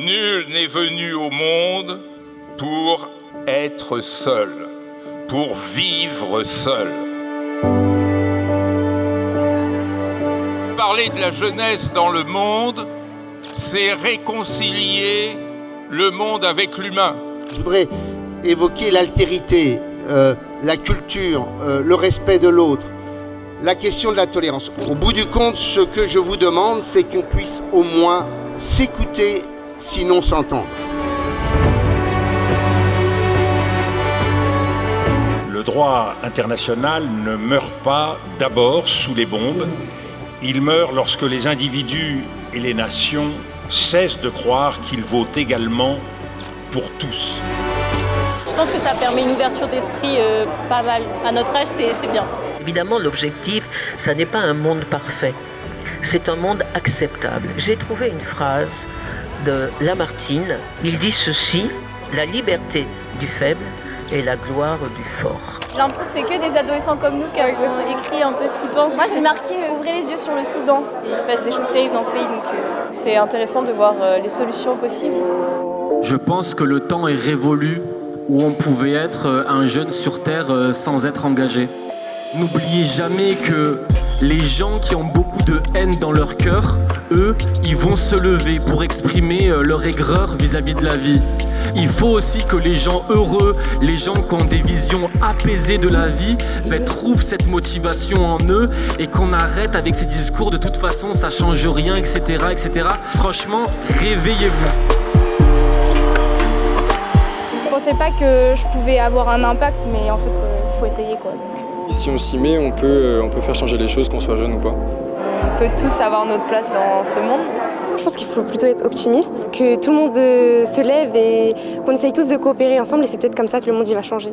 Nul n'est venu au monde pour être seul, pour vivre seul. Parler de la jeunesse dans le monde, c'est réconcilier le monde avec l'humain. Je voudrais évoquer l'altérité, la culture, le respect de l'autre, la question de la tolérance. Au bout du compte, ce que je vous demande, c'est qu'on puisse au moins s'écouter, sinon s'entendre. Le droit international ne meurt pas d'abord sous les bombes. Il meurt lorsque les individus et les nations cessent de croire qu'il vaut également pour tous. Je pense que ça permet une ouverture d'esprit pas mal. À notre âge, c'est bien. Évidemment, l'objectif, ça n'est pas un monde parfait. C'est un monde acceptable. J'ai trouvé une phrase de Lamartine. Il dit ceci: la liberté du faible et la gloire du fort. J'ai l'impression que c'est que des adolescents comme nous qui ont écrit un peu ce qu'ils pensent. Moi, j'ai marqué ouvrez les yeux sur le Soudan. Il se passe des choses terribles dans ce pays, donc c'est intéressant de voir les solutions possibles. Je pense que le temps est révolu où on pouvait être un jeune sur Terre sans être engagé. N'oubliez jamais que les gens qui ont beaucoup de haine dans leur cœur, eux, ils vont se lever pour exprimer leur aigreur vis-à-vis de la vie. Il faut aussi que les gens heureux, les gens qui ont des visions apaisées de la vie, trouvent cette motivation en eux et qu'on arrête avec ces discours de toute façon ça change rien, etc. etc. Franchement, réveillez-vous. Je pensais pas que je pouvais avoir un impact, mais en fait, il faut essayer quoi. Si on s'y met, on peut faire changer les choses, qu'on soit jeune ou pas. On peut tous avoir notre place dans ce monde. Je pense qu'il faut plutôt être optimiste, que tout le monde se lève et qu'on essaye tous de coopérer ensemble et c'est peut-être comme ça que le monde il va changer.